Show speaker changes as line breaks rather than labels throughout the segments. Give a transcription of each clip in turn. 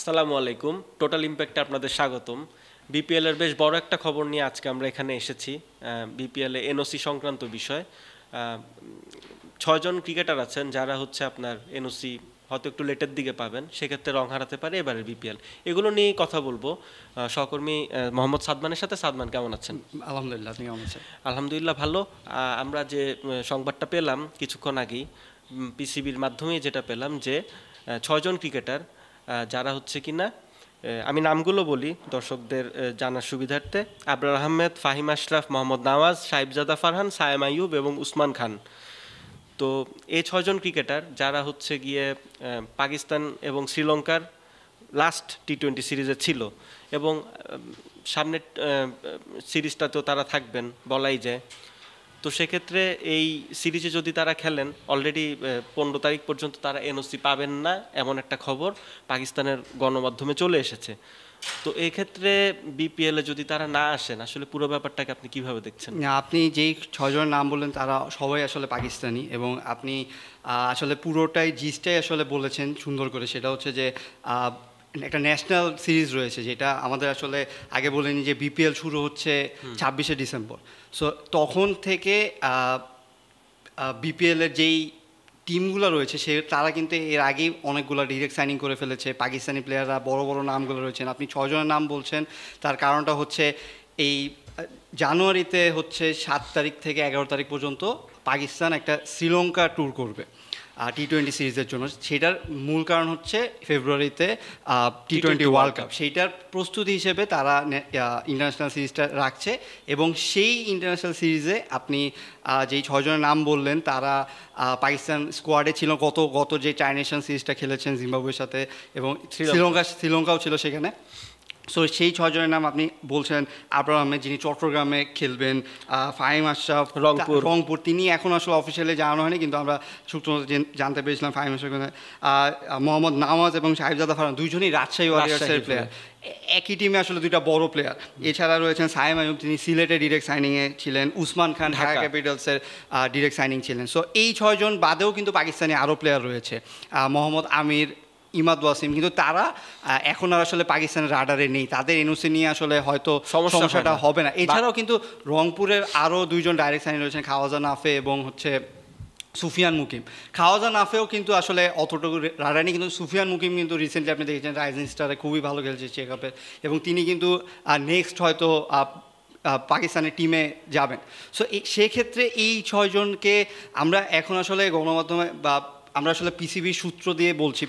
আসসালামু আলাইকুম। টোটাল ইম্প্যাক্টে আপনাদের স্বাগতম। বিপিএল এর বেশ বড় একটা খবর নিয়ে আজকে আমরা এখানে এসেছি। বিপিএল এ এনওসি সংক্রান্ত বিষয়। 6 জন ক্রিকেটার আছেন যারা হচ্ছে আপনার এনওসি হয়তো একটু লেটের দিকে পাবেন, সেক্ষেত্রে রং হারাতে পারে এবারের বিপিএল। এগুলো নিয়েই কথা বলবো সহকর্মী মোহাম্মদ সাদমানের সাথে। সাদমান, কেমন আছেন?
আলহামদুলিল্লাহ, আপনি কেমন আছেন?
আলহামদুলিল্লাহ ভালো। আমরা যে সংবাদটা পেলাম কিছুক্ষণ আগেই পিসিবির মাধ্যমেই যেটা পেলাম যে 6 জন ক্রিকেটার যারা হচ্ছে কিনা, আমি নামগুলো বলি দর্শকদের জানার সুবিধার্থে: আবরার আহমেদ, ফাহিম আশরাফ, মোহাম্মদ নওয়াজ, সাইবজাদা ফারহান, সায়েম আইয়ুব এবং উসমান খান। তো এই 6 জন ক্রিকেটার যারা হচ্ছে গিয়ে পাকিস্তান এবং শ্রীলঙ্কার লাস্ট টি-20 সিরিজে ছিল এবং সামনের সিরিজটাতেও তারা থাকবেন বলাই যায়। তো সেক্ষেত্রে এই সিরিজে যদি তারা খেলেন, অলরেডি 15 তারিখ পর্যন্ত তারা এনওসি পাবেন না, এমন একটা খবর পাকিস্তানের গণমাধ্যমে চলে এসেছে। তো এই ক্ষেত্রে বিপিএল এ যদি তারা না আসেন, আসলে পুরো ব্যাপারটাকে আপনি কিভাবে দেখছেন?
আপনি যেই 6 জনের নাম বললেন তারা সবাই আসলে পাকিস্তানি, এবং আপনি আসলে পুরোটাই জিসটাই আসলে বলেছেন সুন্দর করে। সেটা হচ্ছে যে একটা ন্যাশনাল সিরিজ রয়েছে, যেটা আমাদের আসলে আগে বলেনি যে বিপিএল শুরু হচ্ছে 26শে ডিসেম্বর। সো তখন থেকে বিপিএলের যেই টিমগুলো রয়েছে তারা কিন্তু এর আগেই অনেকগুলো ডিরেক্ট সাইনিং করে ফেলেছে। পাকিস্তানি প্লেয়াররা বড় বড় নামগুলো রয়েছেন। আপনি 6 জনের নাম বলছেন, তার কারণটা হচ্ছে এই জানুয়ারিতে হচ্ছে 7 তারিখ থেকে 11 তারিখ পর্যন্ত পাকিস্তান একটা শ্রীলঙ্কা ট্যুর করবে টি-20 সিরিজের জন্য। সেটার মূল কারণ হচ্ছে ফেব্রুয়ারিতে টি-20 ওয়ার্ল্ড কাপ, সেইটার প্রস্তুতি হিসেবে তারা ইন্টারন্যাশনাল সিরিজটা রাখছে। এবং সেই ইন্টারন্যাশনাল সিরিজে আপনি যেই 6 জনের নাম বললেন তারা পাকিস্তান স্কোয়াডে ছিল গত যে চাইনেশন সিরিজটা খেলেছেন জিম্বাবুয়ের সাথে, এবং শ্রীলঙ্কাও ছিল সেখানে। সো সেই 6 জনের নাম আপনি বলছেন: আবরার আহমেদ, যিনি চট্টগ্রামে খেলবেন; ফাহিম আশরাফ, রংপুর, তিনি এখন আসলে অফিসিয়ালি জানানো হয়নি, কিন্তু আমরা সূত্র জানতে পেরেছিলাম ফাহিম আশরাফ। মোহাম্মদ নওয়াজ এবং সাইবজাদা ফারহান, দুইজনই রাজশাহী ওয়ারিয়র্সের প্লেয়ার, একই টিমে আসলে দুইটা বড় প্লেয়ার। এছাড়া রয়েছেন সায়েম আইয়ুব, তিনি সিলেটে ডিরেক্ট সাইনিংয়ে ছিলেন; উসমান খান ঢাকা ক্যাপিটালসের ডিরেক্ট সাইনিং ছিলেন। সো এই 6 জন বাদেও কিন্তু পাকিস্তানি আরও প্লেয়ার রয়েছে, মোহাম্মদ আমির, ইমাদ ওয়াসিম, কিন্তু তারা এখন আর আসলে পাকিস্তানের রাডারে নেই। তাদের এনওসি নিয়ে আসলে হয়তো সমস্যাটা হবে না। এছাড়াও কিন্তু রংপুরের আরও 2 জন ডাইরেক্ট সাইন রয়েছেন, খাওয়াজা নাফে এবং হচ্ছে সুফিয়ান মুকিম। খাওয়াজা নাফেও কিন্তু আসলে অতটুকু রাডারে নেই, কিন্তু সুফিয়ান মুকিম কিন্তু রিসেন্টলি আপনি দেখেছেন রাইজিং স্টারে খুবই ভালো খেলছে চেকআপে, এবং তিনি কিন্তু নেক্সট হয়তো পাকিস্তানের টিমে যাবেন। সো সেক্ষেত্রে এই 6 জনকে আমরা এখন আসলে গণমাধ্যমে বা আমরা আসলে পিসিবির সূত্র দিয়ে বলছি,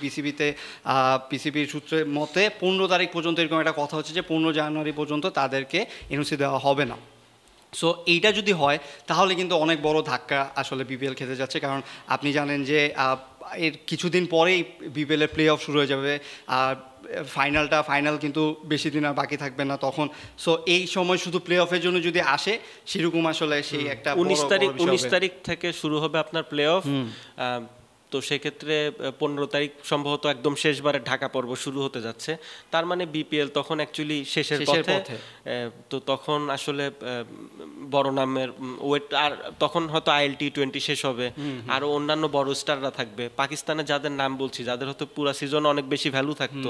পিসিবির সূত্রের মতে 15 তারিখ পর্যন্ত এরকম একটা কথা হচ্ছে যে 15 জানুয়ারি পর্যন্ত তাদেরকে এনওসি দেওয়া হবে না। সো এইটা যদি হয় তাহলে কিন্তু অনেক বড় ধাক্কা আসলে বিপিএল খেতে যাচ্ছে। কারণ আপনি জানেন যে এর কিছুদিন পরেই বিপিএলের প্লে অফ শুরু হয়ে যাবে, আর ফাইনাল কিন্তু বেশি দিন আর বাকি থাকবে না তখন। সো এই সময় শুধু প্লে অফের জন্য যদি আসে, সেরকম আসলে সেই একটা
19 তারিখ থেকে শুরু হবে আপনার প্লে অফ। তো সেক্ষেত্রে 15 তারিখ সম্ভবত একদম শেষবারে ঢাকা পর্ব শুরু হতে যাচ্ছে। তার মানে বিপিএল তখন অ্যাকচুয়ালি শেষের পথে। তো তখন আসলে বড় নামের ওয়েট, আর তখন হয়তো আইএল টি-20 শেষ হবে, আর অন্যান্য বড় স্টাররা থাকবে। পাকিস্তানে যাদের নাম বলছি, যাদের হয়তো পুরো সিজন অনেক বেশি ভ্যালু থাকতো,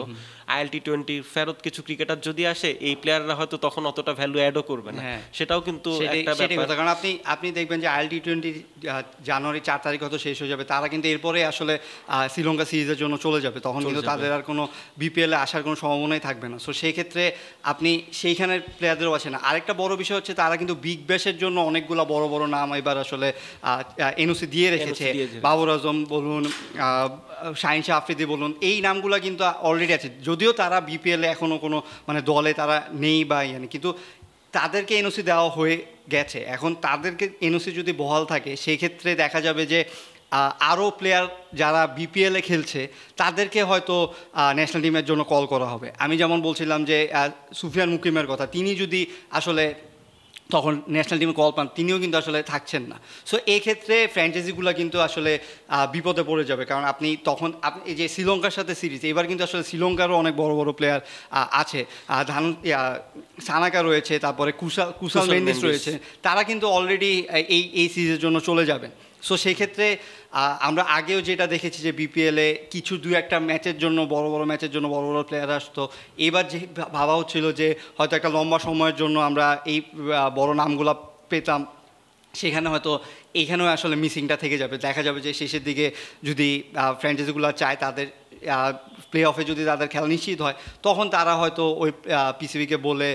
আইএল টি-20 ফেরত কিছু ক্রিকেটার যদি আসে, এই প্লেয়াররা হয়তো তখন অতটা ভ্যালু অ্যাডও করবে না। সেটাও কিন্তু একটা ব্যাপার।
কারণ আপনি দেখবেন যে আইএল টি-20 জানুয়ারি 4 তারিখ হয়তো শেষ হয়ে যাবে, তারা কিন্তু এরপরে আসলে শ্রীলঙ্কা সিরিজের জন্য চলে যাবে, তখন কিন্তু তাদের আর কোনো বিপিএলে আসার কোনো সম্ভাবনাই থাকবে না। সো সেই ক্ষেত্রে আপনি সেইখানের প্লেয়ারদেরও আছে না। আরেকটা বড় বিষয় হচ্ছে তারা কিন্তু বিগ ব্যাশের জন্য অনেকগুলো বড় বড় নাম এবার আসলে এনওসি দিয়ে রেখেছে। বাবর আজম বলুন, শাহিন শাহ আফ্রিদি বলুন, এই নামগুলো কিন্তু অলরেডি আছে, যদিও তারা বিপিএলে এখনও কোনো দলে তারা নেই বা কিন্তু তাদেরকে এনওসি দেওয়া হয়ে গেছে। এখন তাদেরকে এনওসি যদি বহাল থাকে, সেই ক্ষেত্রে দেখা যাবে যে আরও প্লেয়ার যারা বিপিএলে খেলছে তাদেরকে হয়তো ন্যাশনাল টিমের জন্য কল করা হবে। আমি যেমন বলছিলাম যে সুফিয়ান মুকিমের কথা, তিনি যদি আসলে তখন ন্যাশনাল টিমে কল পান, তিনিও কিন্তু আসলে থাকছেন না। সো এই ক্ষেত্রে ফ্র্যাঞ্চাইজিগুলো কিন্তু আসলে বিপদে পড়ে যাবে। কারণ আপনি এই যে শ্রীলঙ্কার সাথে সিরিজ, এবার কিন্তু আসলে শ্রীলঙ্কারও অনেক বড় বড় প্লেয়ার আছে, সানাকা রয়েছে, তারপরে কুশাল মেন্ডিস রয়েছে, তারা কিন্তু অলরেডি এই সিরিজের জন্য চলে যাবেন। সো সেই ক্ষেত্রে আমরা আগেও যেটা দেখেছি যে বিপিএলে কিছু দু একটা ম্যাচের জন্য বড় বড় ম্যাচের জন্য বড় বড় প্লেয়ার আসতো। এবার যে ভাবা হচ্ছিল যে হয়তো একটা লম্বা সময়ের জন্য আমরা এই বড় নামগুলো পেতাম, সেখানে হয়তো এইখানেও আসলে মিসিংটা থেকে যাবে। দেখা যাবে যে শেষের দিকে যদি ফ্র্যাঞ্চাইজিগুলো চায় তাদের প্লে অফে যদি তাদের খেলা নিশ্চিত হয়, তখন তারা হয়তো ওই পিসিবিকে বলে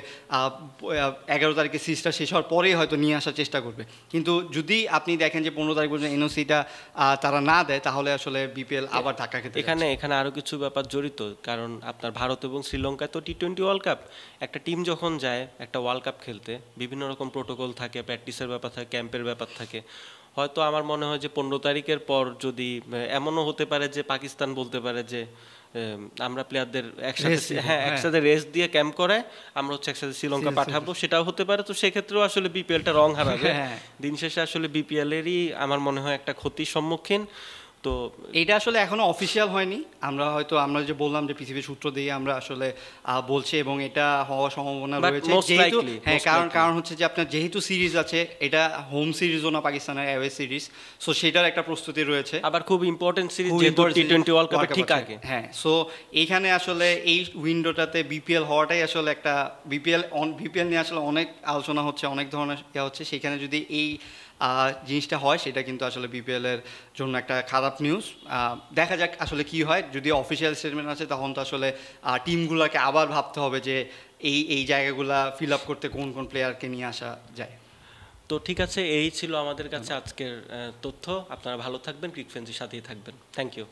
11 তারিখে সিরিজটা শেষ হওয়ার পরেই হয়তো নিয়ে আসার চেষ্টা করবে। কিন্তু যদি আপনি দেখেন যে 15 তারিখ পর্যন্ত এনওসিটা তারা না দেয়, তাহলে আসলে বিপিএল আবার ধাক্কা খেতে
এখানে আরও কিছু ব্যাপার জড়িত। কারণ আপনার ভারত এবং শ্রীলঙ্কায় তো টি-20 ওয়ার্ল্ড কাপ, একটা টিম যখন যায় একটা ওয়ার্ল্ড কাপ খেলতে, বিভিন্ন রকম প্রোটোকল থাকে, প্র্যাকটিসের ব্যাপার থাকে, ক্যাম্পের ব্যাপার থাকে। হয়তো আমার মনে হয় যে 15 তারিখের পর যদি এমনও হতে পারে যে পাকিস্তান বলতে পারে যে আমরা প্লেয়ারদের একসাথে রেস্ট দিয়ে ক্যাম্প করায় আমরা হচ্ছে একসাথে শ্রীলঙ্কা পাঠাবো, সেটাও হতে পারে। তো সেক্ষেত্রেও আসলে বিপিএলটা রং হারাবে। দিন শেষে আসলে বিপিএলেরই আমার মনে হয় একটা ক্ষতির সম্মুখীন। তো
এইটা আসলে এখনো অফিসিয়াল হয়নি। আমরা যে বললাম যে পিসিবি সূত্র দিয়ে আমরা আসলে বলছি, এবং এটা হওয়ার সম্ভাবনা রয়েছে যেহেতু কারণ হচ্ছে যে আপনার যেহেতু সিরিজ আছে, এটা হোম সিরিজও না পাকিস্তানের, অ্যাওয়ে সিরিজ, সো সেটার একটা প্রস্তুতি রয়েছে।
আবার খুব ইম্পর্টেন্ট সিরিজ যেহেতু টি-20 ওয়ার্ল্ড কাপের ঠিক আগে।
হ্যাঁ, সো এইখানে আসলে এই উইন্ডোটাতে বিপিএল হওয়াটাই আসলে একটা বিপিএল নিয়ে আসলে অনেক আলোচনা হচ্ছে, অনেক ধরনের হচ্ছে। সেখানে যদি এই জিনিসটা হয়, সেটা কিন্তু আসলে বিপিএল এর জন্য একটা খারাপ নিউজ। দেখা যাক আসলে কি হয়। যদি অফিসিয়াল স্টেটমেন্ট আছে, তখন তো আসলে টিমগুলোকে আবার ভাবতে হবে যে এই জায়গাগুলা ফিল আপ করতে কোন কোন প্লেয়ারকে নিয়ে আসা যায়।
তো ঠিক আছে, এই ছিল আমাদের কাছে আজকের তথ্য। আপনারা ভালো থাকবেন, ক্রিক ফ্রেন্সির সাথেই থাকবেন। Thank you.